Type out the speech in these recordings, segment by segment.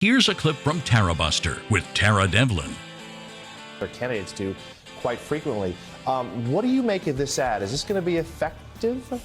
Here's a clip from Tarabuster with Tara Devlin. Their candidates do quite frequently. What do you make of this ad? Is this going to be effective?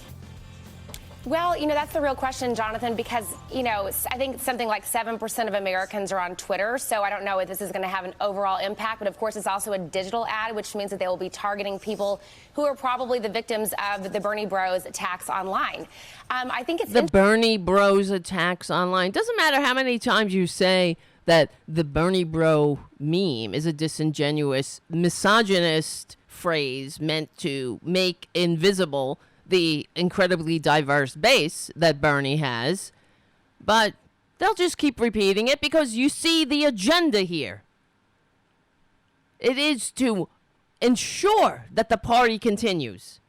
Well, that's the real question, Jonathan, because, I think something like 7% of Americans are on Twitter. So I don't know if this is going to have an overall impact. But of course, it's also a digital ad, which means that they will be targeting people who are probably the victims of the Bernie Bros attacks online. I think it's the Bernie Bros attacks online. Doesn't matter how many times you say that the Bernie Bro meme is a disingenuous, misogynist phrase meant to make invisible the incredibly diverse base that Bernie has, but they'll just keep repeating it because you see the agenda here. It is to ensure that the party continues.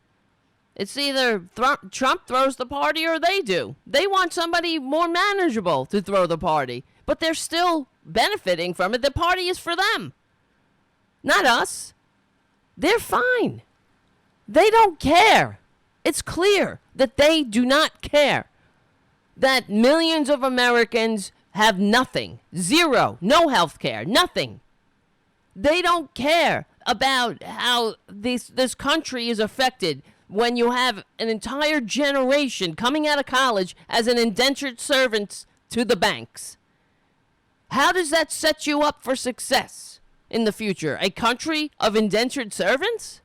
It's either Trump throws the party or they do. They want somebody more manageable to throw the party, but they're still benefiting from it. The party is for them, not us. They're fine. They don't care. It's clear that they do not care that millions of Americans have nothing, zero, no health care, nothing. They don't care about how this country is affected when you have an entire generation coming out of college as an indentured servant to the banks. How does that set you up for success in the future? A country of indentured servants?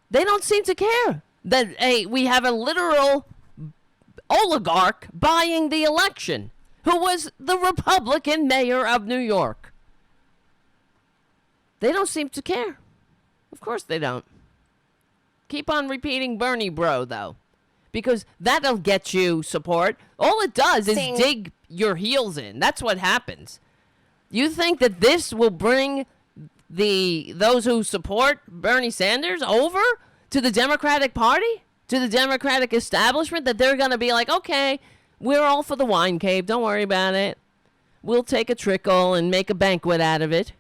They don't seem to care that we have a literal oligarch buying the election who was the Republican mayor of New York. They don't seem to care. Of course they don't. Keep on repeating Bernie Bro, though, because that'll get you support. All it does is dig your heels in. That's what happens. You think that this will bring those who support Bernie Sanders over to the Democratic Party, to the Democratic establishment, that they're going to be like, okay, we're all for the wine cave. Don't worry about it. We'll take a trickle and make a banquet out of it.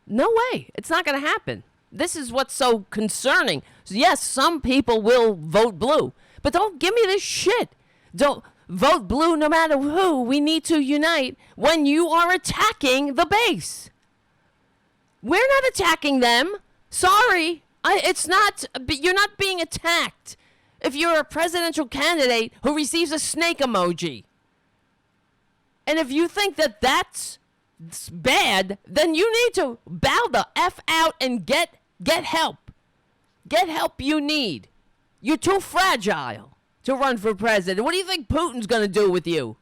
No way. It's not going to happen. This is what's so concerning. Yes, some people will vote blue, but don't give me this shit. Don't vote blue no matter who. We need to unite when you are attacking the base. We're not attacking them. Sorry. It's not. You're not being attacked if you're a presidential candidate who receives a snake emoji. And if you think that that's bad, then you need to bow the F out and get help. Get help you need. You're too fragile to run for president. What do you think Putin's going to do with you?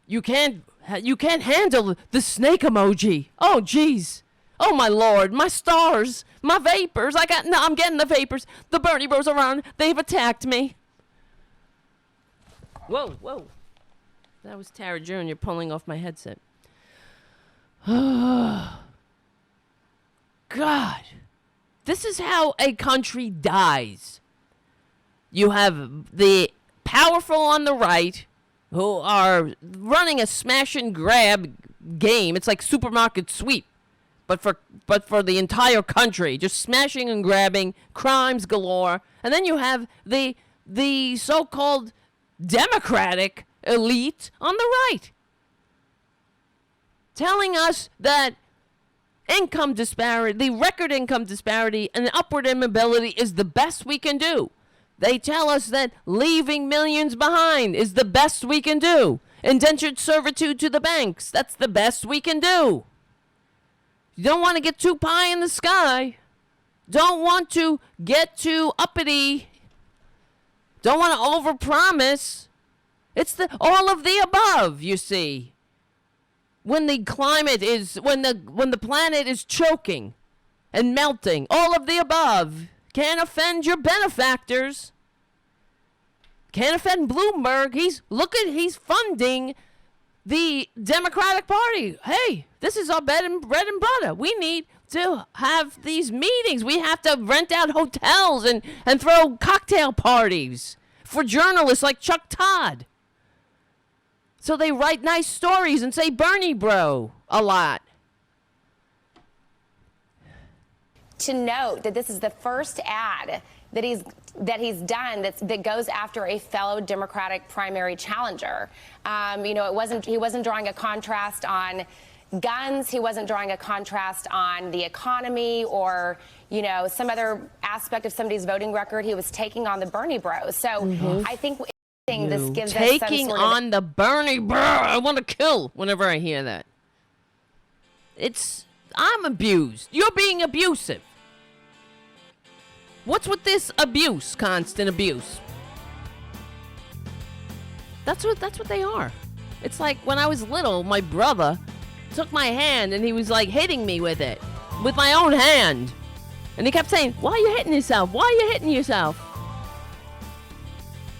You can't handle the snake emoji. Oh, jeez. Oh, my Lord. My stars. My vapors. I'm getting the vapors. The Bernie Bros are on. They've attacked me. Whoa. That was Tara Jr. pulling off my headset. God. This is how a country dies. You have the powerful on the right who are running a smash and grab game. It's like supermarket sweep, but for the entire country, just smashing and grabbing, crimes galore. And then you have the so-called Democratic elite on the right telling us that income disparity, the record income disparity and upward immobility is the best we can do. They tell us that leaving millions behind is the best we can do. Indentured servitude to the banks, that's the best we can do. You don't want to get too pie in the sky. Don't want to get too uppity. Don't want to overpromise. It's all of the above, you see. When the planet is choking and melting, all of the above. Can't offend your benefactors. Can't offend Bloomberg. He's funding the Democratic Party. Hey, this is our bread and butter. We need to have these meetings. We have to rent out hotels and throw cocktail parties for journalists like Chuck Todd. So they write nice stories and say Bernie Bro a lot. To note that this is the first ad that he's done that goes after a fellow Democratic primary challenger. He wasn't drawing a contrast on guns. He wasn't drawing a contrast on the economy or, some other aspect of somebody's voting record. He was taking on the Bernie bros. So I think this gives us some taking sort of on the Bernie bro. I want to kill whenever I hear that. I'm abused. You're being abusive. What's with this abuse? Constant abuse. That's what they are. It's like when I was little, my brother took my hand and he was like hitting me with it, with my own hand. And he kept saying, "Why are you hitting yourself? Why are you hitting yourself?"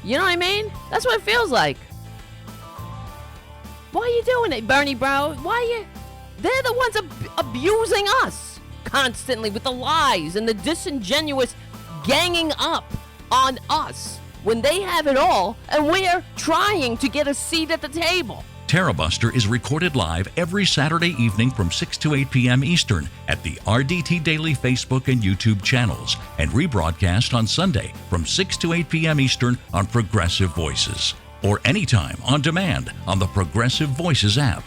You know what I mean? That's what it feels like. Why are you doing it, Bernie bro? Why are you? They're the ones abusing us constantly with the lies and the disingenuous ganging up on us when they have it all and we're trying to get a seat at the table. Tarabuster is recorded live every Saturday evening from 6 to 8 p.m. Eastern at the RDT Daily Facebook and YouTube channels, and rebroadcast on Sunday from 6 to 8 p.m. Eastern on Progressive Voices, or anytime on demand on the Progressive Voices app.